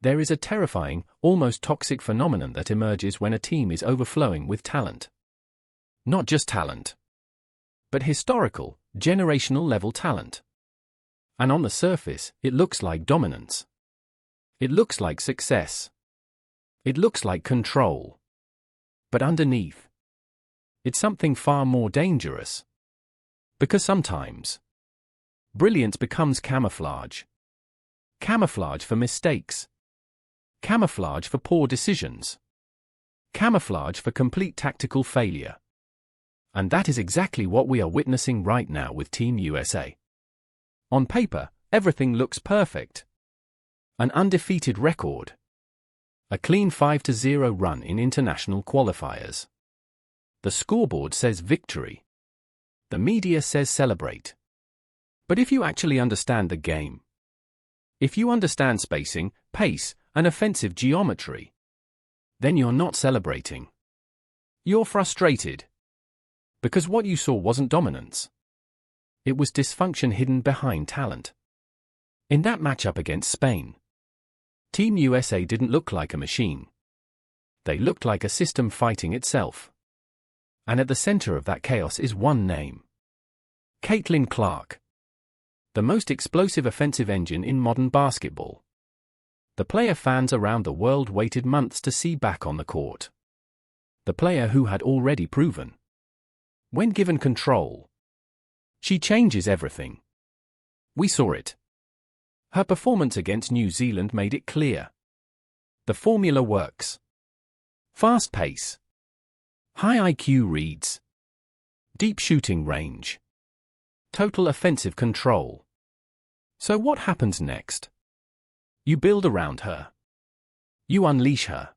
There is a terrifying, almost toxic phenomenon that emerges when a team is overflowing with talent. Not just talent, but historical, generational-level talent. And on the surface, it looks like dominance. It looks like success. It looks like control. But underneath, it's something far more dangerous. Because sometimes, brilliance becomes camouflage. Camouflage for mistakes. Camouflage for poor decisions. Camouflage for complete tactical failure. And that is exactly what we are witnessing right now with Team USA. On paper, everything looks perfect. An undefeated record. A clean 5-0 run in international qualifiers. The scoreboard says victory. The media says celebrate. But if you actually understand the game, if you understand spacing, pace, and offensive geometry, then you're not celebrating. You're frustrated. Because what you saw wasn't dominance. It was dysfunction hidden behind talent. In that matchup against Spain, Team USA didn't look like a machine. They looked like a system fighting itself. And at the center of that chaos is one name. Caitlin Clark. The most explosive offensive engine in modern basketball. The player fans around the world waited months to see back on the court. The player who had already proven, when given control, she changes everything. We saw it. Her performance against New Zealand made it clear. The formula works. Fast pace. High IQ reads. Deep shooting range. Total offensive control. So what happens next? You build around her. You unleash her.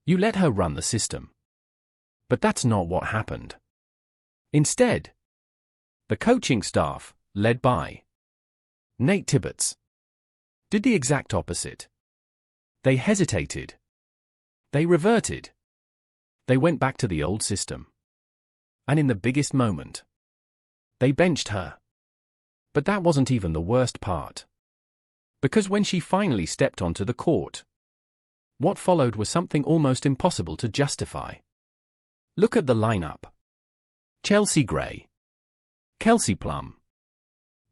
You let her run the system. But that's not what happened. Instead, the coaching staff, led by Nate Tibbetts, did the exact opposite. They hesitated. They reverted. They went back to the old system. And in the biggest moment, they benched her. But that wasn't even the worst part. Because when she finally stepped onto the court, what followed was something almost impossible to justify. Look at the lineup. Chelsea Gray, Kelsey Plum,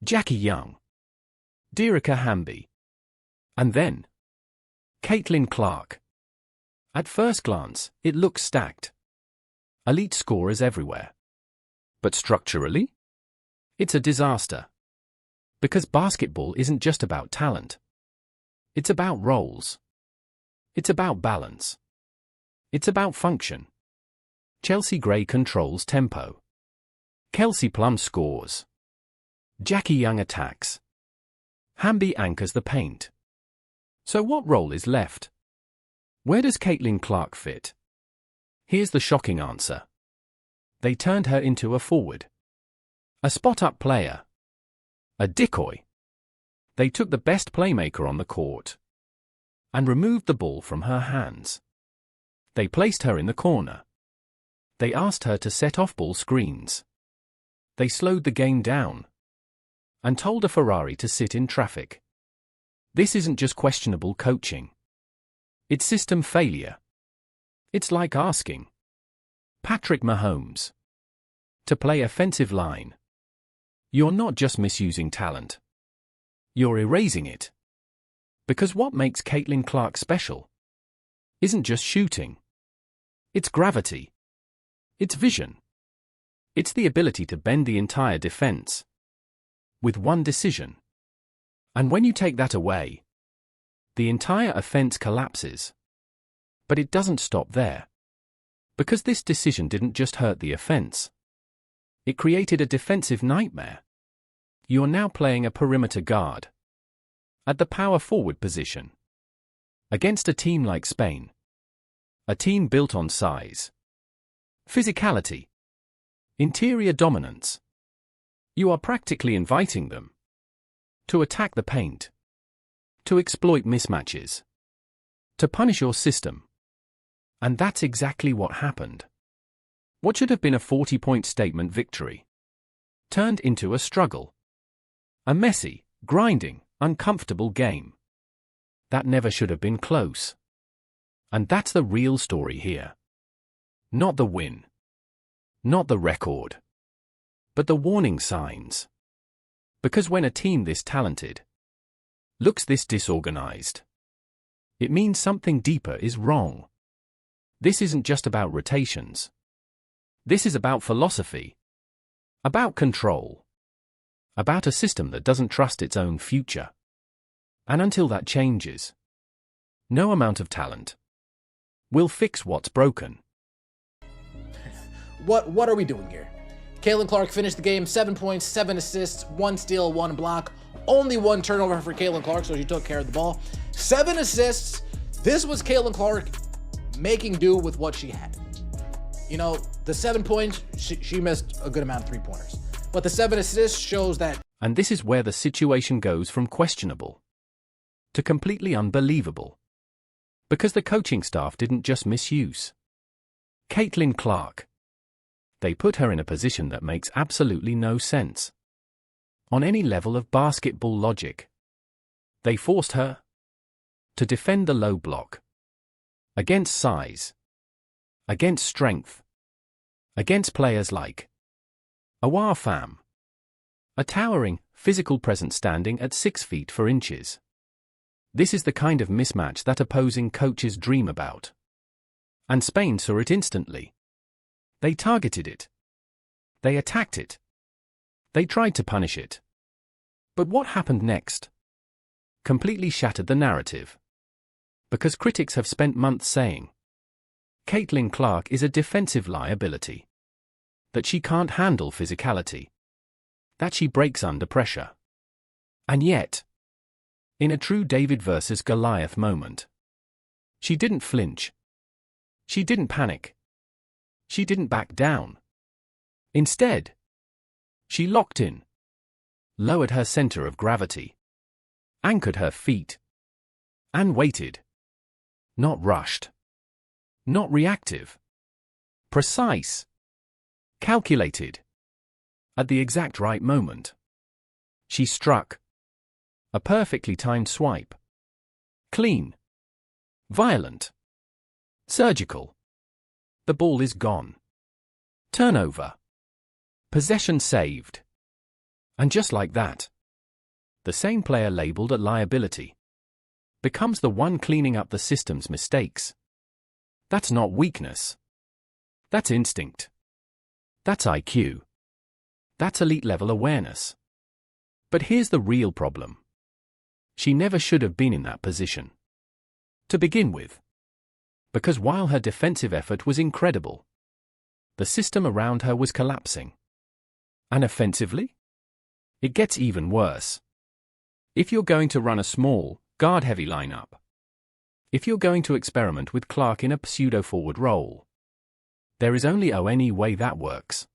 Jackie Young, Dearica Hamby, and then Caitlin Clark. At first glance, it looks stacked. Elite scorers everywhere. But structurally, it's a disaster. Because basketball isn't just about talent. It's about roles. It's about balance. It's about function. Chelsea Gray controls tempo. Kelsey Plum scores. Jackie Young attacks. Hamby anchors the paint. So what role is left? Where does Caitlin Clark fit? Here's the shocking answer. They turned her into a forward. A spot-up player. A decoy. They took the best playmaker on the court and removed the ball from her hands. They placed her in the corner. They asked her to set off-ball screens. They slowed the game down and told a Ferrari to sit in traffic. This isn't just questionable coaching. It's system failure. It's like asking Patrick Mahomes to play offensive line. You're not just misusing talent. You're erasing it. Because what makes Caitlin Clark special isn't just shooting. It's gravity. It's vision. It's the ability to bend the entire defense with one decision. And when you take that away, the entire offense collapses. But it doesn't stop there. Because this decision didn't just hurt the offense. It created a defensive nightmare. You're now playing a perimeter guard at the power forward position against a team like Spain. A team built on size, physicality, interior dominance. You are practically inviting them to attack the paint, to exploit mismatches, to punish your system. And that's exactly what happened. What should have been a 40-point statement victory turned into a struggle. A messy, grinding, uncomfortable game. That never should have been close. And that's the real story here. Not the win. Not the record. But the warning signs. Because when a team this talented looks this disorganized, it means something deeper is wrong. This isn't just about rotations. This is about philosophy. About control. About a system that doesn't trust its own future. And until that changes, no amount of talent will fix what's broken. What are we doing here? Caitlin Clark finished the game 7 points, 7 assists, 1 steal, 1 block. Only 1 turnover for Caitlin Clark, so she took care of the ball. 7 assists. This was Caitlin Clark making do with what she had. You know, the 7 points, she missed a good amount of 3-pointers. But the 7 assists shows that. And this is where the situation goes from questionable to completely unbelievable. Because the coaching staff didn't just misuse Caitlin Clark. They put her in a position that makes absolutely no sense. On any level of basketball logic. They forced her to defend the low block. Against size. Against strength. Against players like Awar Pham. A towering, physical presence standing at 6 feet 4 inches. This is the kind of mismatch that opposing coaches dream about. And Spain saw it instantly. They targeted it. They attacked it. They tried to punish it. But what happened next completely shattered the narrative. Because critics have spent months saying Caitlin Clark is a defensive liability. That she can't handle physicality. That she breaks under pressure. And yet, in a true David versus Goliath moment, she didn't flinch. She didn't panic. She didn't back down. Instead, she locked in, lowered her center of gravity, anchored her feet, and waited. Not rushed. Not reactive. Precise. Calculated. At the exact right moment. She struck. A perfectly timed swipe. Clean. Violent. Surgical. The ball is gone. Turnover. Possession saved. And just like that, the same player labeled a liability becomes the one cleaning up the system's mistakes. That's not weakness. That's instinct. That's IQ. That's elite-level awareness. But here's the real problem. She never should have been in that position. To begin with. Because while her defensive effort was incredible, the system around her was collapsing. And offensively? It gets even worse. If you're going to run a small, guard-heavy lineup, if you're going to experiment with Clark in a pseudo-forward role, there is only any way that works.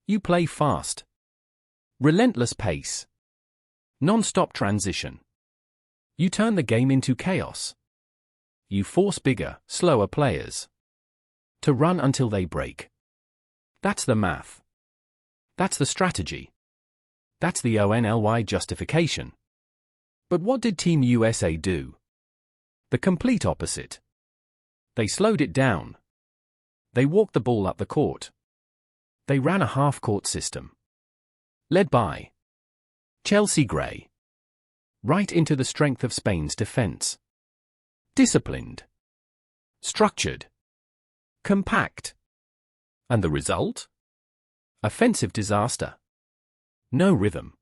You play fast. Relentless pace. Non-stop transition. You turn the game into chaos. You force bigger, slower players to run until they break. That's the math. That's the strategy. That's the ONLY justification. But what did Team USA do? The complete opposite. They slowed it down. They walked the ball up the court. They ran a half-court system. Led by Chelsea Gray. Right into the strength of Spain's defense. Disciplined. Structured. Compact. And the result? Offensive disaster. No rhythm.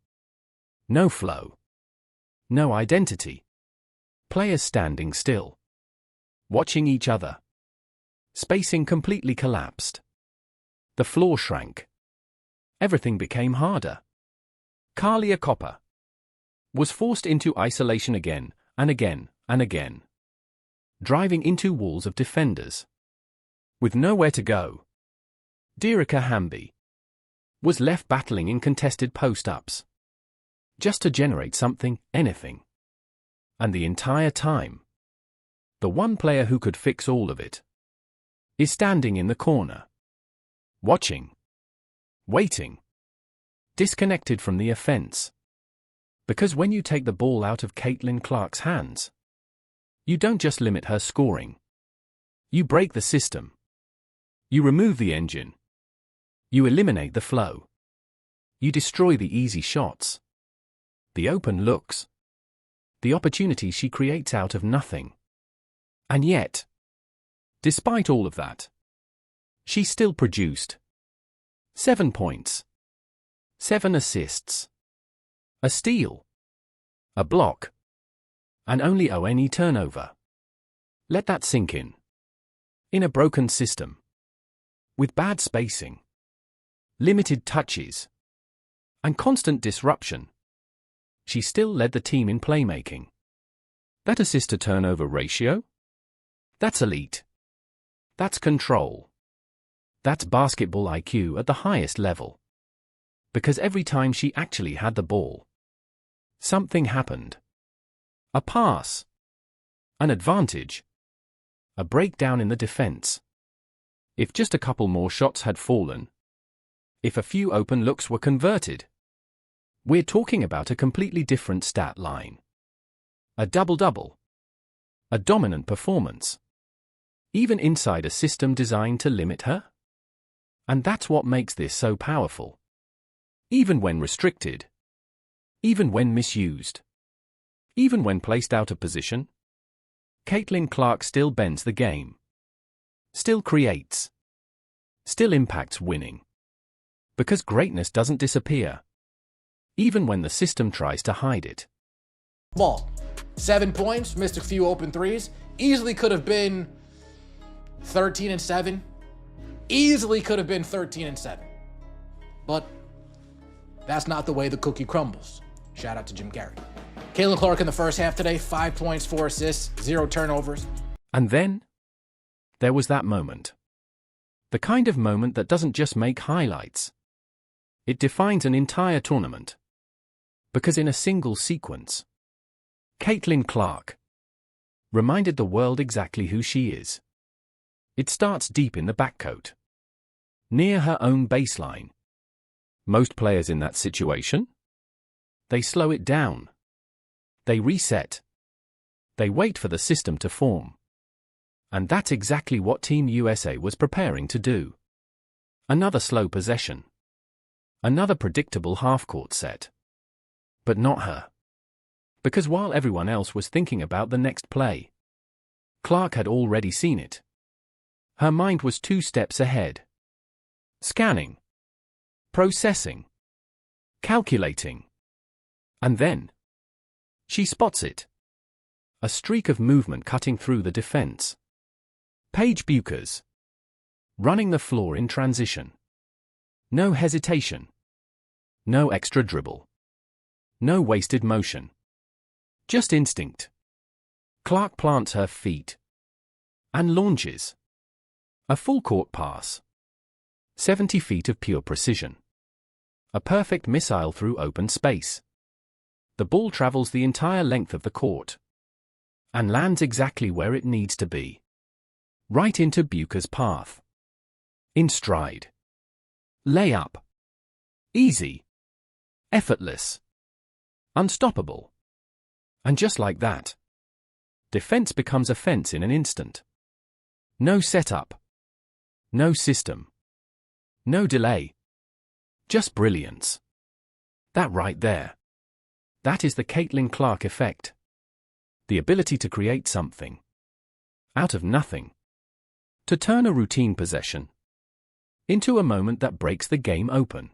No flow. No identity. Players standing still. Watching each other. Spacing completely collapsed. The floor shrank. Everything became harder. Kalia Copper was forced into isolation again and again and again, driving into walls of defenders. With nowhere to go, Dearica Hamby was left battling in contested post-ups, just to generate something, anything. And the entire time, the one player who could fix all of it is standing in the corner, watching, waiting, disconnected from the offense. Because when you take the ball out of Caitlin Clark's hands, You don't just limit her scoring. You break the system. You remove the engine. You eliminate the flow. You destroy the easy shots, the open looks, the opportunities she creates out of nothing. And yet, despite all of that, she still produced 7 points, 7 assists, a steal, a block, and only any turnover. Let that sink in. In a broken system, with bad spacing, limited touches, and constant disruption, she still led the team in playmaking. That assist-to-turnover ratio? That's elite. That's control. That's basketball IQ at the highest level. Because every time she actually had the ball, something happened. A pass, an advantage, a breakdown in the defense. If just a couple more shots had fallen, if a few open looks were converted, we're talking about a completely different stat line. A double-double. A dominant performance. Even inside a system designed to limit her? And that's what makes this so powerful. Even when restricted. Even when misused. Even when placed out of position. Caitlin Clark still bends the game. Still creates. Still impacts winning. Because greatness doesn't disappear. Even when the system tries to hide it. Ball. 7 points, missed a few open threes. Easily could have been 13-7. Easily could have been 13-7. But that's not the way the cookie crumbles. Shout out to Jim Carrey. Caitlin Clark in the first half today, 5 points, 4 assists, 0 turnovers. And then, there was that moment. The kind of moment that doesn't just make highlights. It defines an entire tournament. Because in a single sequence, Caitlin Clark reminded the world exactly who she is. It starts deep in the backcourt, near her own baseline. Most players in that situation, they slow it down. They reset. They wait for the system to form. And that's exactly what Team USA was preparing to do. Another slow possession. Another predictable half-court set. But not her. Because while everyone else was thinking about the next play, Clark had already seen it. Her mind was 2 steps ahead. Scanning. Processing. Calculating. And then, she spots it. A streak of movement cutting through the defense. Paige Bueckers. Running the floor in transition. No hesitation. No extra dribble. No wasted motion. Just instinct. Clark plants her feet. And launches. A full-court pass. 70 feet of pure precision. A perfect missile through open space. The ball travels the entire length of the court. And lands exactly where it needs to be. Right into Bueckers' path. In stride. Layup. Easy. Effortless. Unstoppable. And just like that, defense becomes offense in an instant. No setup. No system. No delay. Just brilliance. That right there. That is the Caitlin Clark effect. The ability to create something. Out of nothing. To turn a routine possession into a moment that breaks the game open.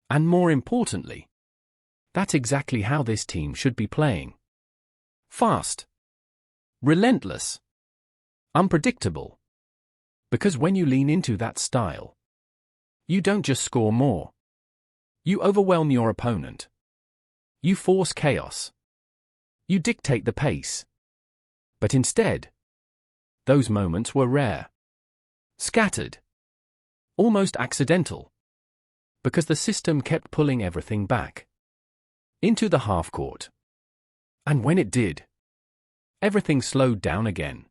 And more importantly, that's exactly how this team should be playing. Fast. Relentless. Unpredictable. Because when you lean into that style, you don't just score more. You overwhelm your opponent. You force chaos. You dictate the pace. But instead, those moments were rare. Scattered. Almost accidental. Because the system kept pulling everything back. Into the half-court. And when it did, everything slowed down again.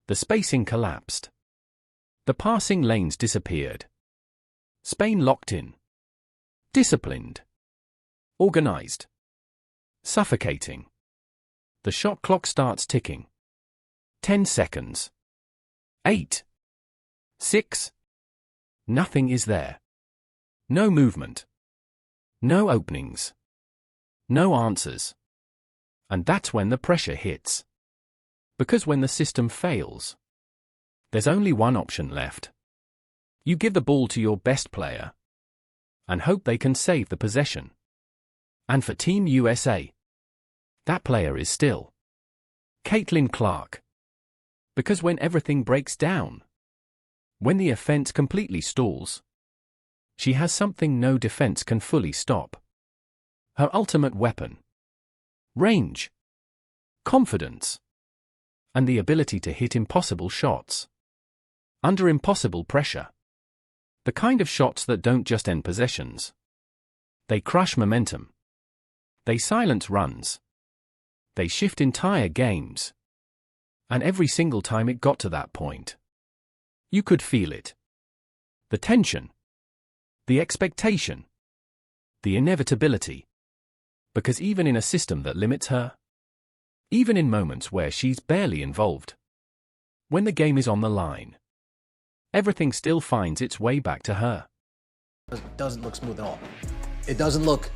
The spacing collapsed. The passing lanes disappeared. Spain locked in. Disciplined. Organized. Suffocating. The shot clock starts ticking. 10 seconds. 8. 6. Nothing is there. No movement. No openings. No answers. And that's when the pressure hits. Because when the system fails, there's only one option left. You give the ball to your best player and hope they can save the possession. And for Team USA, that player is still Caitlin Clark. Because when everything breaks down, when the offense completely stalls, she has something no defense can fully stop. Her ultimate weapon. Range. Confidence. And the ability to hit impossible shots. Under impossible pressure. The kind of shots that don't just end possessions. They crush momentum. They silence runs. They shift entire games. And every single time it got to that point, you could feel it. The tension. The expectation. The inevitability. Because even in a system that limits her, even in moments where she's barely involved, when the game is on the line, everything still finds its way back to her. It doesn't look smooth at all. It doesn't look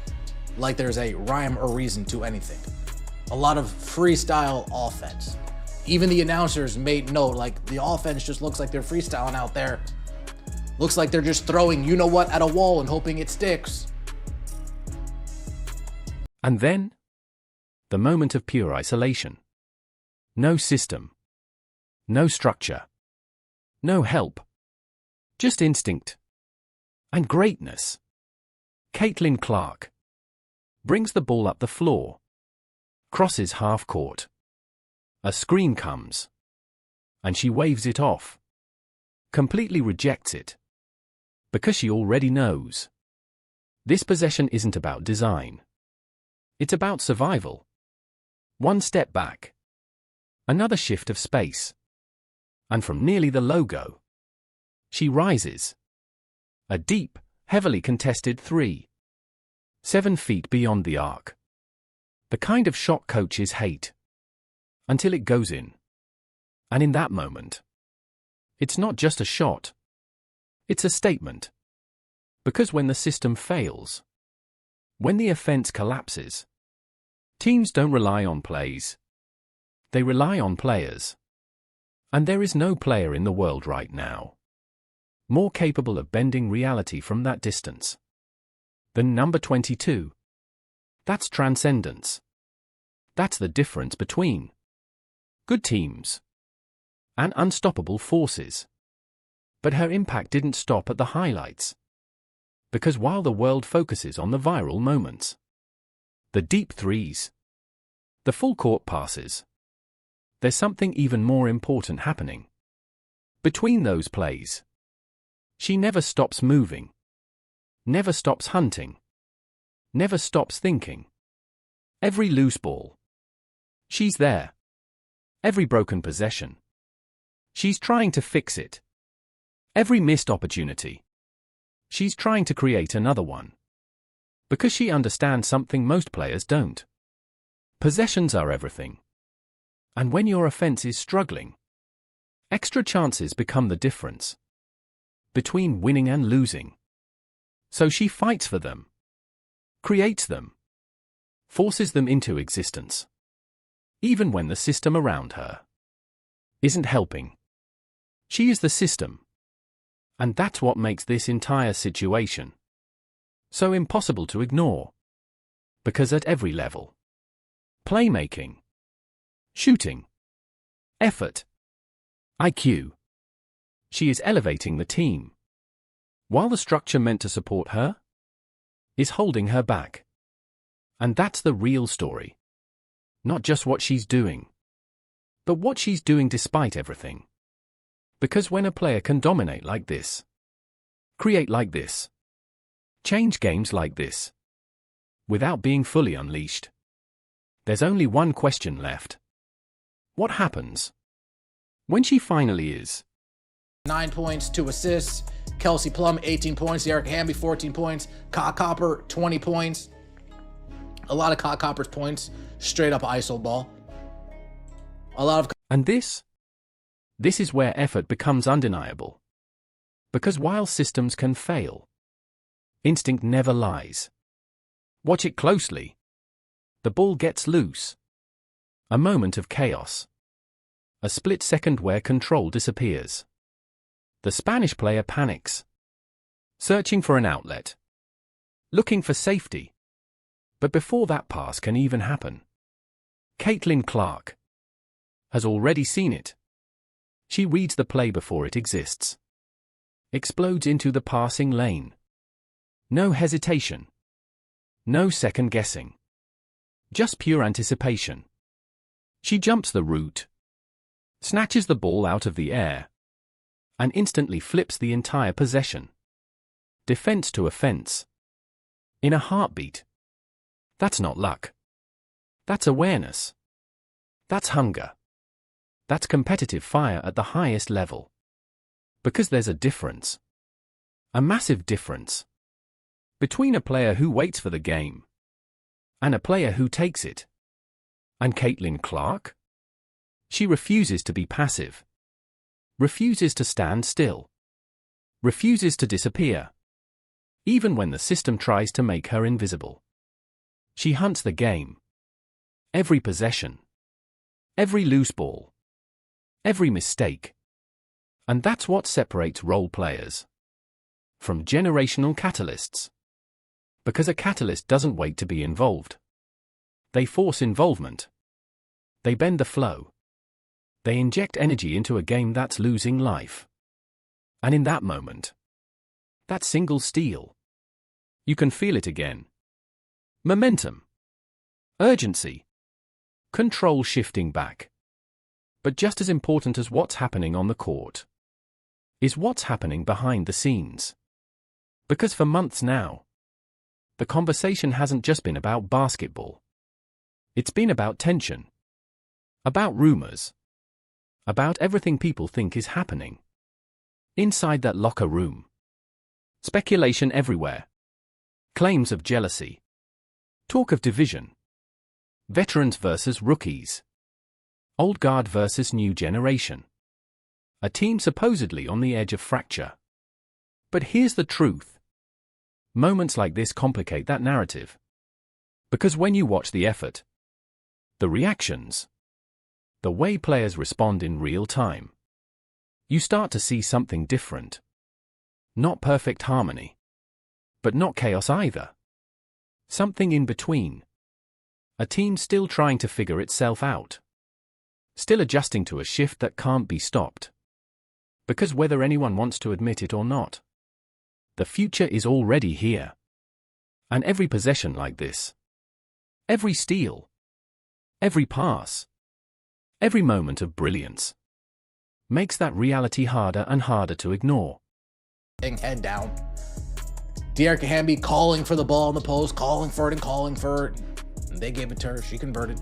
like there's a rhyme or reason to anything. A lot of freestyle offense. Even the announcers made note, like, the offense just looks like they're freestyling out there. Looks like they're just throwing you-know-what at a wall and hoping it sticks. And then, the moment of pure isolation. No system. No structure. No help. Just instinct. And greatness. Caitlin Clark brings the ball up the floor. Crosses half court. A screen comes. And she waves it off. Completely rejects it. Because she already knows. This possession isn't about design. It's about survival. One step back. Another shift of space. And from nearly the logo, she rises. A deep, heavily contested 3. 7 feet beyond the arc. The kind of shot coaches hate. Until it goes in. And in that moment, it's not just a shot. It's a statement. Because when the system fails, when the offense collapses, teams don't rely on plays. They rely on players. And there is no player in the world right now more capable of bending reality from that distance than number 22. That's transcendence. That's the difference between good teams and unstoppable forces. But her impact didn't stop at the highlights. Because while the world focuses on the viral moments, the deep threes, the full court passes, there's something even more important happening. Between those plays, she never stops moving, never stops hunting, never stops thinking. Every loose ball, she's there. Every broken possession, she's trying to fix it. Every missed opportunity, she's trying to create another one. Because she understands something most players don't. Possessions are everything. And when your offense is struggling, extra chances become the difference between winning and losing. So she fights for them, creates them, forces them into existence. Even when the system around her isn't helping. She is the system. And that's what makes this entire situation so impossible to ignore. Because at every level, playmaking, shooting, effort, IQ, she is elevating the team. While the structure meant to support her is holding her back. And that's the real story. Not just what she's doing, but what she's doing despite everything. Because when a player can dominate like this, create like this, change games like this, without being fully unleashed, there's only one question left. What happens when she finally is? 9 points, 2 assists. Kelsey Plum, 18 points. Erica Hamby, 14 points. Ka Copper, 20 points. A lot of Ka Copper's points, straight up ISO ball. a lot of... And this is where effort becomes undeniable. Because while systems can fail, instinct never lies. Watch it closely. The ball gets loose. A moment of chaos. A split second where control disappears. The Spanish player panics, searching for an outlet, looking for safety. But before that pass can even happen, Caitlin Clark has already seen it. She reads the play before it exists, explodes into the passing lane. No hesitation. No second guessing. Just pure anticipation. She jumps the route, snatches the ball out of the air, and instantly flips the entire possession. Defense to offense. In a heartbeat. That's not luck. That's awareness. That's hunger. That's competitive fire at the highest level. Because there's a difference. A massive difference. Between a player who waits for the game and a player who takes it. And Caitlin Clark? She refuses to be passive. Refuses to stand still. Refuses to disappear. Even when the system tries to make her invisible. She hunts the game. Every possession. Every loose ball. Every mistake. And that's what separates role players from generational catalysts. Because a catalyst doesn't wait to be involved. They force involvement. They bend the flow. They inject energy into a game that's losing life. And in that moment, that single steal, you can feel it again. Momentum. Urgency. Control shifting back. But just as important as what's happening on the court is what's happening behind the scenes. Because for months now, the conversation hasn't just been about basketball. It's been about tension. About rumors. About everything people think is happening inside that locker room. Speculation everywhere. Claims of jealousy. Talk of division. Veterans versus rookies. Old guard versus new generation. A team supposedly on the edge of fracture. But here's the truth. Moments like this complicate that narrative. Because when you watch the effort, the reactions, the way players respond in real time, you start to see something different. Not perfect harmony. But not chaos either. Something in between. A team still trying to figure itself out. Still adjusting to a shift that can't be stopped. Because whether anyone wants to admit it or not, the future is already here. And every possession like this, every steal, every pass, every moment of brilliance, makes that reality harder and harder to ignore. Head down. Dearica Hamby calling for the ball in the post, calling for it and calling for it. And they gave it to her. She converted.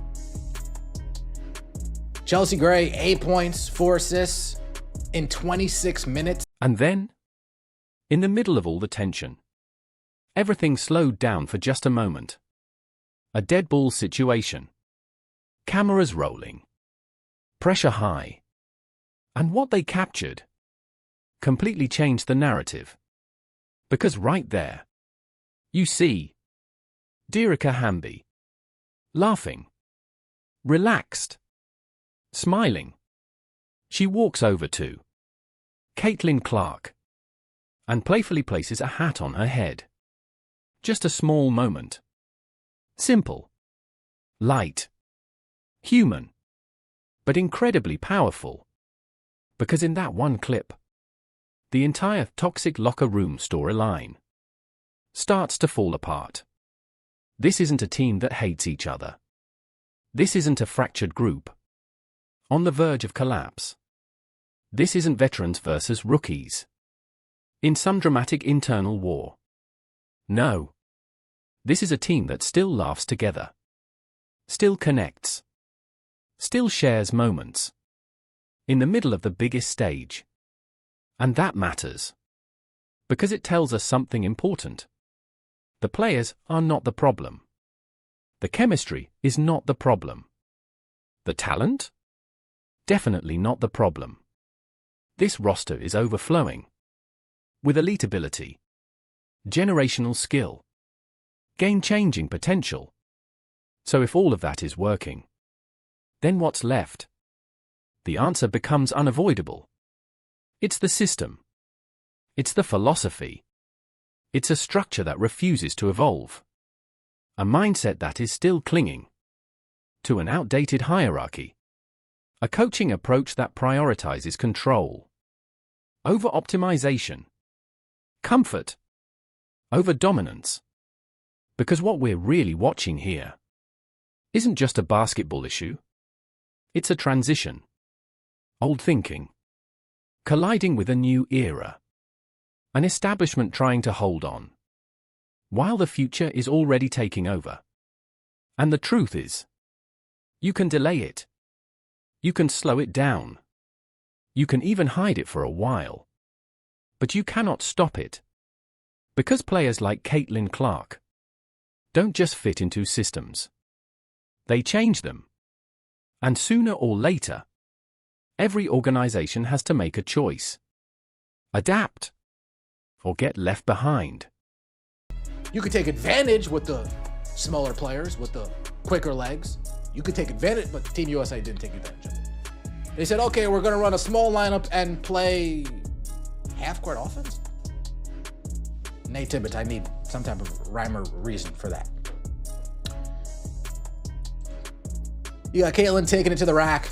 Chelsea Gray, 8 points, 4 assists in 26 minutes. And then, in the middle of all the tension, everything slowed down for just a moment. A dead ball situation. Cameras rolling. Pressure high. And what they captured completely changed the narrative. Because right there, you see Dearica Hamby laughing, relaxed, smiling. She walks over to Caitlin Clark and playfully places a hat on her head. Just a small moment. Simple, light, human, but incredibly powerful. Because in that one clip, the entire toxic locker room storyline starts to fall apart. This isn't a team that hates each other. This isn't a fractured group on the verge of collapse. This isn't veterans versus rookies in some dramatic internal war. No. This is a team that still laughs together, still connects, still shares moments in the middle of the biggest stage. And that matters. Because it tells us something important. The players are not the problem. The chemistry is not the problem. The talent? Definitely not the problem. This roster is overflowing with elite ability, generational skill, game-changing potential. So if all of that is working, then what's left? The answer becomes unavoidable. It's the system. It's the philosophy. It's a structure that refuses to evolve. A mindset that is still clinging to an outdated hierarchy. A coaching approach that prioritizes control over optimization, comfort over dominance. Because what we're really watching here isn't just a basketball issue. It's a transition. Old thinking colliding with a new era. An establishment trying to hold on, while the future is already taking over. And the truth is, you can delay it. You can slow it down. You can even hide it for a while. But you cannot stop it. Because players like Caitlin Clark don't just fit into systems. They change them. And sooner or later, every organization has to make a choice. Adapt or get left behind. You could take advantage with the smaller players, with the quicker legs. You could take advantage, but Team USA didn't take advantage of it. They said, okay, we're going to run a small lineup and play half-court offense? Nate Tibbetts, I need some type of rhyme or reason for that. You got Caitlin taking it to the rack,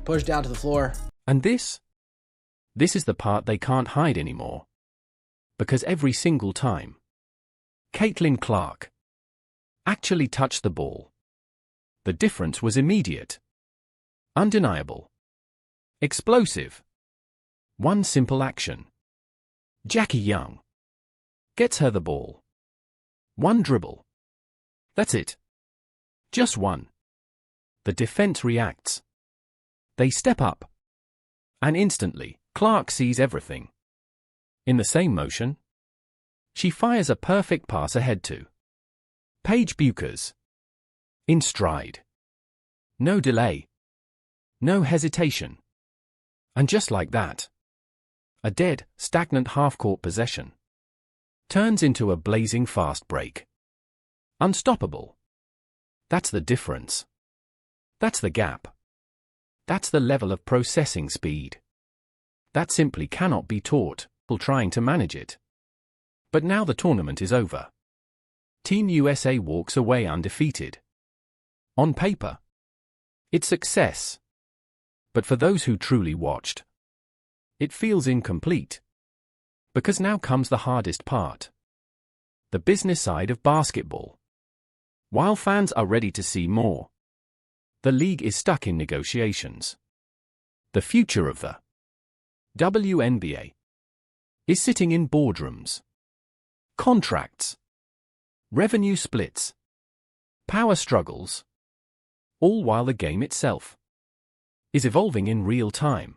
pushed down to the floor. And this is the part they can't hide anymore. Because every single time Caitlin Clark actually touched the ball, the difference was immediate, undeniable, explosive. One simple action. Jackie Young gets her the ball. One dribble. That's it. Just one. The defense reacts. They step up. And instantly, Clark sees everything. In the same motion, she fires a perfect pass ahead to Paige Bueckers. In stride. No delay. No hesitation. And just like that, a dead, stagnant half-court possession turns into a blazing fast break. Unstoppable. That's the difference. That's the gap. That's the level of processing speed. That simply cannot be taught. Trying to manage it. But now the tournament is over. Team USA walks away undefeated. On paper, it's success. But for those who truly watched, it feels incomplete. Because now comes the hardest part. The business side of basketball. While fans are ready to see more, the league is stuck in negotiations. The future of the WNBA is sitting in boardrooms. Contracts. Revenue splits. Power struggles. All while the game itself is evolving in real time.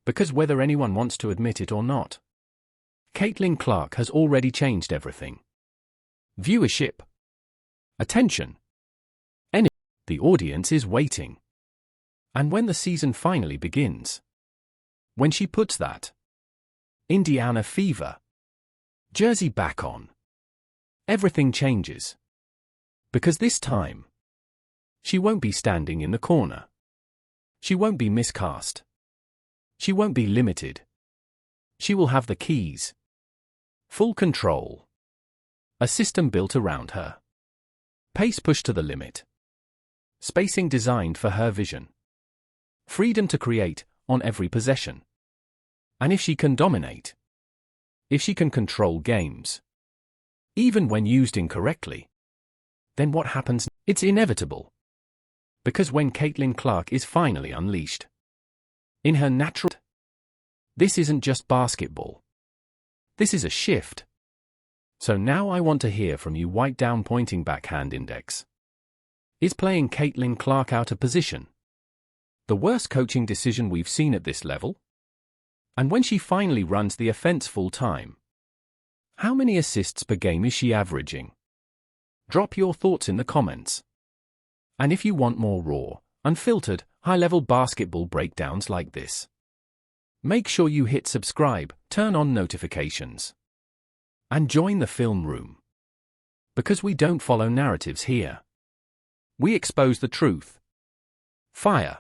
Because whether anyone wants to admit it or not, Caitlin Clark has already changed everything. Viewership. Attention. The audience is waiting. And when the season finally begins, when she puts that Indiana Fever jersey back on, everything changes. Because this time, she won't be standing in the corner. She won't be miscast. She won't be limited. She will have the keys. Full control. A system built around her. Pace pushed to the limit. Spacing designed for her vision. Freedom to create on every possession. And if she can dominate, if she can control games, even when used incorrectly, then what happens? It's inevitable. Because when Caitlin Clark is finally unleashed, in her natural, this isn't just basketball. This is a shift. So now I want to hear from you. White down pointing backhand index. Is playing Caitlin Clark out of position the worst coaching decision we've seen at this level? And when she finally runs the offense full time, how many assists per game is she averaging? Drop your thoughts in the comments. And if you want more raw, unfiltered, high-level basketball breakdowns like this. Make sure you hit subscribe, turn on notifications, and join the film room. Because we don't follow narratives here. We expose the truth. Fire.